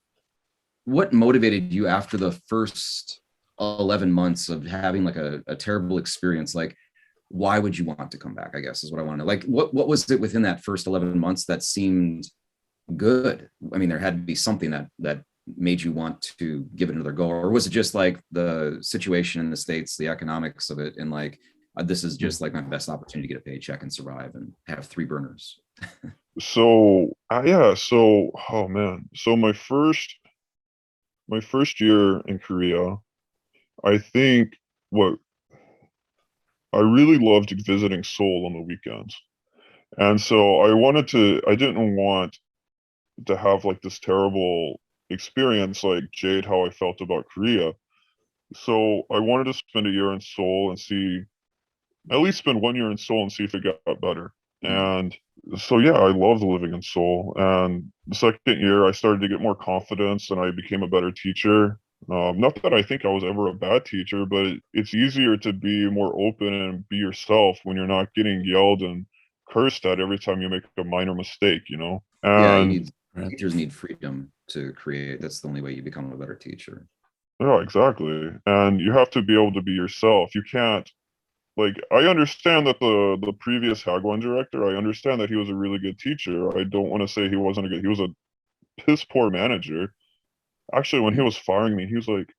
motivated you after the first 11 months of having like a terrible experience? Like, why would you want to come back, I guess is what I want to, like, what was it within that first 11 months that seemed good? I mean, there had to be something that made you want to give it another go, or was it just like the situation in the States, the economics of it, and like, this is just like my best opportunity to get a paycheck and survive and have 3 burners? So oh man, so my first year in Korea, I think what I really loved visiting Seoul on the weekends. And so I didn't want to have like this terrible experience like Jade, how I felt about Korea. So I wanted to spend a year in Seoul and at least spend 1 year in Seoul and see if it got better. And so yeah, I loved living in Seoul. And the second year, I started to get more confidence, and I became a better teacher. Not that I think I was ever a bad teacher, but it's easier to be more open and be yourself when you're not getting yelled and cursed at every time you make a minor mistake, you know? Yeah, And teachers need freedom to create. That's the only way you become a better teacher. yeah, exactly. And you have to be able to be yourself. You can't, like, I understand that the previous Hagwon director, I understand that he was a really good teacher. I don't want to say he wasn't he was a piss poor manager. Actually, when he was firing me, he was like,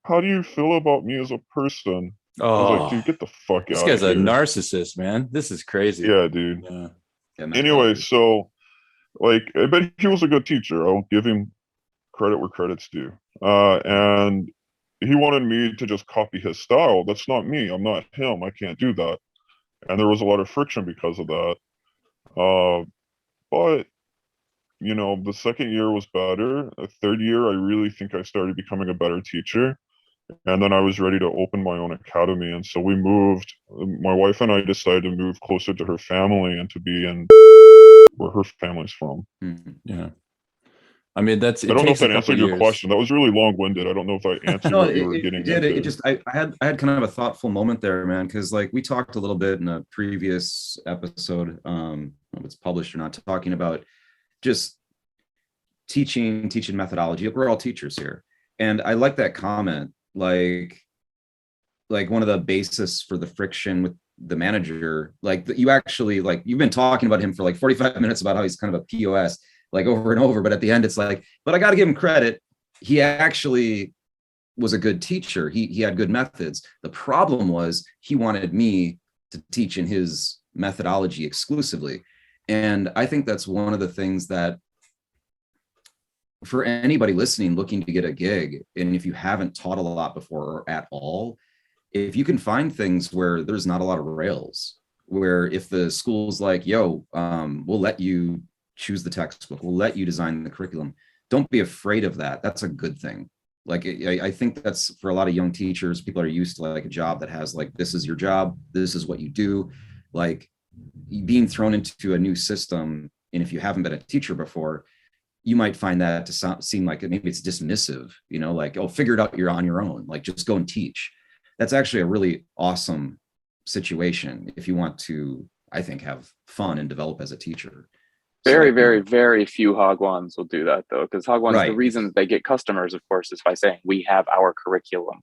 how do you feel about me as a person? I was like, Oh, dude, get the fuck this out guy's of a here. narcissist, man. This is crazy. Yeah, dude. Yeah. Yeah, Anyway, so like, I bet he was a good teacher. I'll give him credit where credit's due. And he wanted me to just copy his style. That's not me. I'm not him. I can't do that. And there was a lot of friction because of that. But the second year was better. The third year, I really think I started becoming a better teacher. And then I was ready to open my own academy. And so we moved. My wife and I decided to move closer to her family and to be in where her family's from. Yeah. I mean, I it don't know if takes a that couple answered your years. question. That was really long-winded. I don't know if I answered No, what you were it getting did. into. It just I had kind of a thoughtful moment there, man, because like we talked a little bit in a previous episode, if it's published or not, talking about just teaching methodology. We're all teachers here, and I like that comment. Like, like one of the basis for the friction with the manager, like you actually, like you've been talking about him for like 45 minutes about how he's kind of a POS, like over and over, but at the end it's like, but I got to give him credit, he actually was a good teacher. He had good methods. The problem was he wanted me to teach in his methodology exclusively. And I think that's one of the things that for anybody listening looking to get a gig, and if you haven't taught a lot before or at all, if you can find things where there's not a lot of rails, where if the school's like, yo, we'll let you choose the textbook, we'll let you design the curriculum, don't be afraid of that. That's a good thing. Like, I think that's for a lot of young teachers, people are used to like a job that has like, this is your job, this is what you do. Like being thrown into a new system, and if you haven't been a teacher before, you might find that to seem like maybe it's dismissive, you know, like, oh, figure it out, you're on your own, like just go and teach. That's actually a really awesome situation if you want to, I think, have fun and develop as a teacher. Very, very, very few Hagwons will do that though, because Hagwons, right. The reason they get customers, of course, is by saying we have our curriculum,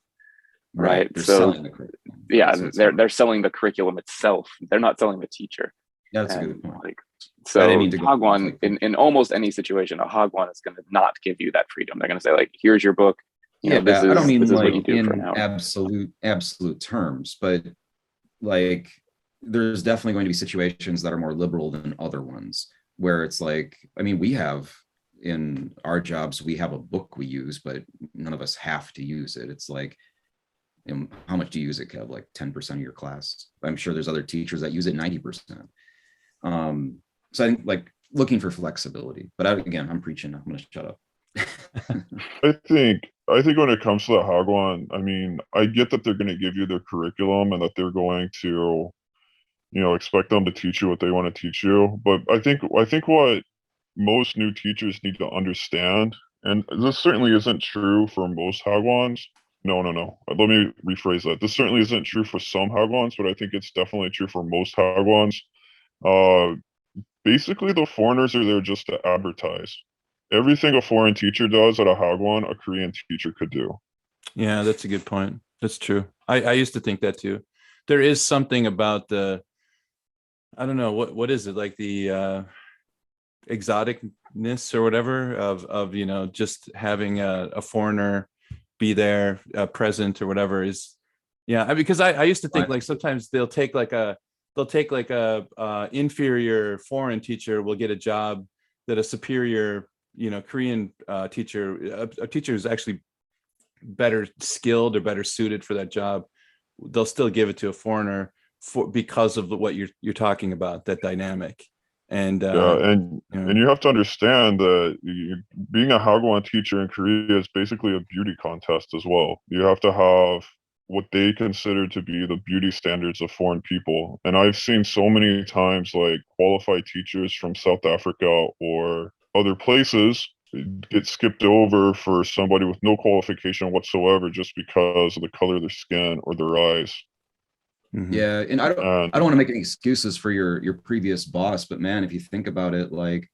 right? They're so selling the curriculum. Yeah, they're selling the curriculum itself. They're not selling the teacher. Yeah, that's a good point. Like, so Hagwon, in almost any situation, a Hagwon is going to not give you that freedom. They're going to say like, here's your book. I don't mean like in absolute terms, but like there's definitely going to be situations that are more liberal than other ones, where it's like, I mean, we have in our jobs, we have a book we use, but none of us have to use it. It's like, how much do you use it, Kev? Like 10% of your class. I'm sure there's other teachers that use it 90%. So I think like looking for flexibility, but again, I'm preaching. I'm going to shut up. I think when it comes to the Hagwon, I mean, I get that they're going to give you their curriculum and that they're going to, you know, expect them to teach you what they want to teach you. But I think what most new teachers need to understand, and this certainly isn't true for most Hagwons. No. Let me rephrase that. This certainly isn't true for some Hagwons, but I think it's definitely true for most Hagwons. Basically, the foreigners are there just to advertise. Everything a foreign teacher does at a Hagwon, a Korean teacher could do. Yeah, that's a good point. That's true. I used to think that too. There is something about the, I don't know, what is it, like the exoticness or whatever of you know, just having a foreigner be there, present or whatever is, yeah. Because I used to think like sometimes they'll take like a inferior foreign teacher will get a job that a superior, you know, Korean teacher, a teacher who's actually better skilled or better suited for that job, they'll still give it to a foreigner because of what you're talking about, that dynamic. And and you have to understand that being a Hagwon teacher in Korea is basically a beauty contest as well. You have to have what they consider to be the beauty standards of foreign people. And I've seen so many times like qualified teachers from South Africa or other places get skipped over for somebody with no qualification whatsoever just because of the color of their skin or their eyes. Mm-hmm. Yeah, and I don't want to make any excuses for your previous boss, but man, if you think about it, like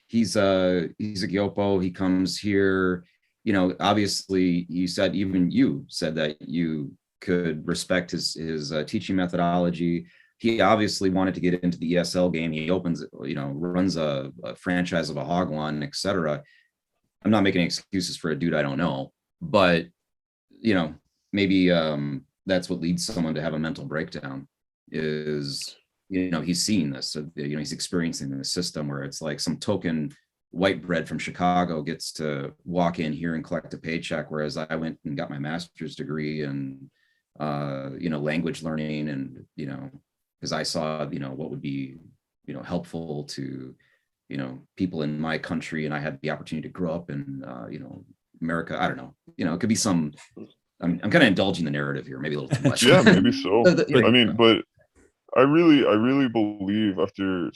he's a Gyopo, he comes here, you know, obviously even you said that you could respect his teaching methodology. He obviously wanted to get into the ESL game. He runs a franchise of a Hagwon, etc. I'm not making excuses for a dude I don't know, but you know, maybe that's what leads someone to have a mental breakdown is, you know, he's seeing this, so, you know, he's experiencing this system where it's like some token white bread from Chicago gets to walk in here and collect a paycheck, whereas I went and got my master's degree and language learning, and you know, because I saw, you know, what would be, you know, helpful to, you know, people in my country, and I had the opportunity to grow up in America. I don't know, you know, it could be some, I'm kind of indulging the narrative here, maybe a little too much. Yeah, maybe so. I mean, but I really believe after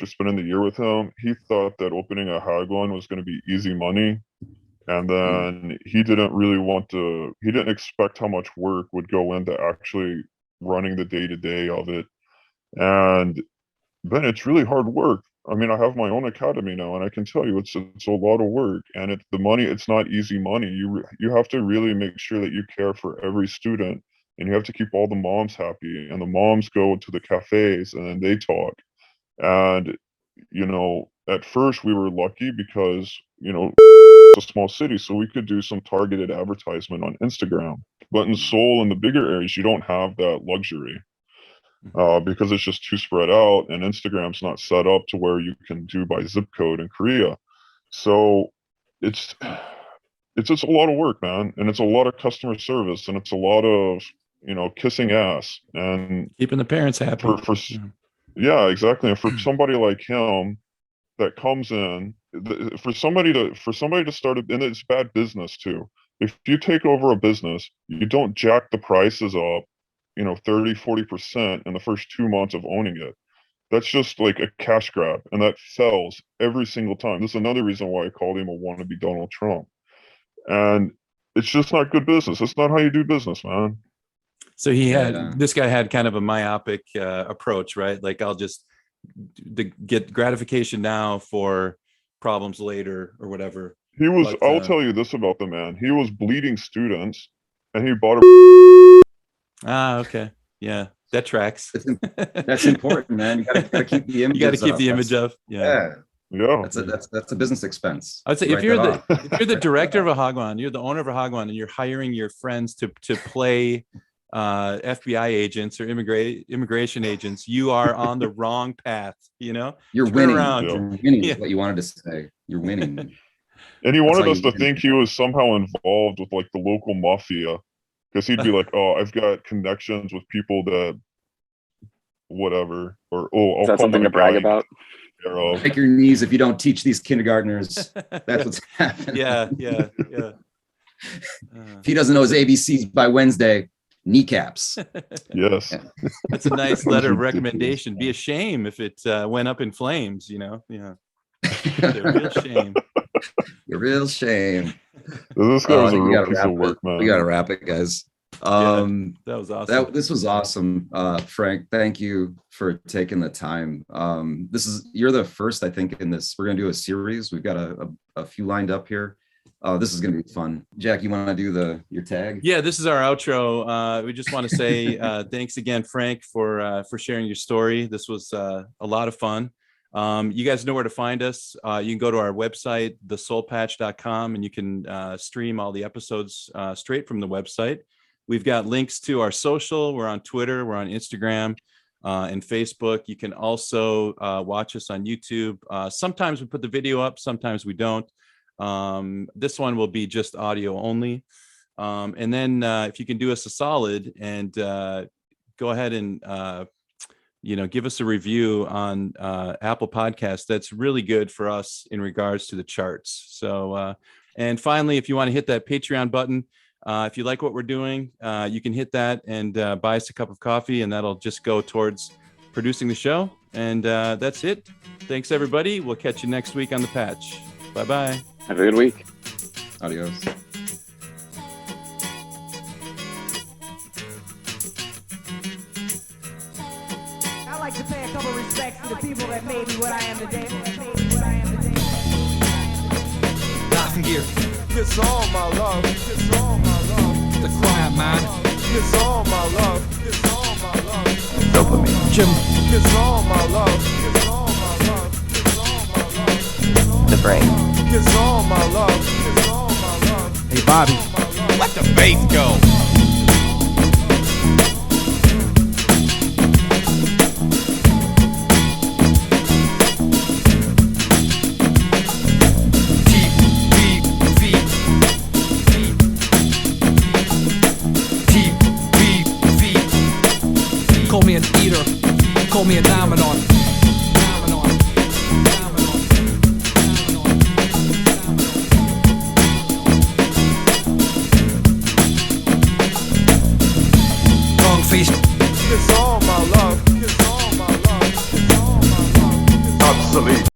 spending the year with him, he thought that opening a Hagwon was going to be easy money. And then he didn't expect how much work would go into actually running the day-to-day of it. And then it's really hard work. I mean, I have my own academy now, and I can tell you it's a lot of work, and the money. It's not easy money. You have to really make sure that you care for every student, and you have to keep all the moms happy. And the moms go to the cafes and then they talk. And at first we were lucky because it's a small city, so we could do some targeted advertisement on Instagram. But in Seoul and the bigger areas, you don't have that luxury. Because it's just too spread out, and Instagram's not set up to where you can do by zip code in Korea. So it's just a lot of work, man, and it's a lot of customer service, and it's a lot of kissing ass and keeping the parents happy. Yeah, exactly. And for somebody like him that comes in, for somebody to start and it's bad business too. If you take over a business, you don't jack the prices up 30-40% in the first 2 months of owning it. That's just like a cash grab, and that fails every single time. This is another reason why I called him a wannabe Donald Trump. And it's just not good business. That's not how you do business, man. So this guy had kind of a myopic approach, right? Like, I'll just get gratification now for problems later or whatever. I'll tell you this about the man. He was bleeding students, and he bought okay. Yeah, that tracks. That's important, man. You gotta keep the image. You got to keep the image up. Yeah. That's a business expense. I'd say if you're the director of a Hagwan, you're the owner of a Hagwan, and you're hiring your friends to play FBI agents or immigration agents, you are on the wrong path. You're winning. Around. You're winning is what you wanted to say. You're winning. And he wanted us to think he was somehow involved with like the local mafia. Because he'd be like, "Oh, I've got connections with people that, whatever," or "Oh, is that something to brag about?" Break your knees if you don't teach these kindergartners. That's what's happening. Yeah. If he doesn't know his ABCs by Wednesday, kneecaps. Yes, that's a nice letter of recommendation. Be a shame if it went up in flames. Yeah, a real shame. A real shame. This guy was a real piece of work, man. We gotta wrap it, guys. That was awesome. This was awesome, Frank. Thank you for taking the time. You're the first, I think, in this. We're gonna do a series. We've got a few lined up here. This is gonna be fun. Jack, you want to do your tag? Yeah, this is our outro. We just want to say thanks again, Frank, for sharing your story. This was a lot of fun. You guys know where to find us. You can go to our website, thesoulpatch.com, and you can stream all the episodes straight from the website. We've got links to our social. We're on Twitter, we're on Instagram and Facebook. You can also watch us on YouTube. Sometimes we put the video up, sometimes we don't. This one will be just audio only. And then if you can do us a solid and go ahead and give us a review on Apple Podcasts. That's really good for us in regards to the charts. So, and finally, if you want to hit that Patreon button, if you like what we're doing, you can hit that and buy us a cup of coffee, and that'll just go towards producing the show. And that's it. Thanks, everybody. We'll catch you next week on The Patch. Bye-bye. Have a good week. Adios. To pay a couple respects to the people that made me what I am today. Life and gear. It's all my love. It's all my love. The quiet man. It's all my love. It's all my love. Dopamine. Jim. It's all my love. It's all my love. It's all my love. The brain. It's all my love. It's all my love. Hey, Bobby. Let the bass go. Call me an eater, call me a dominant. Long face. It's all my love. It's all my love. It's all my love. Obsolete.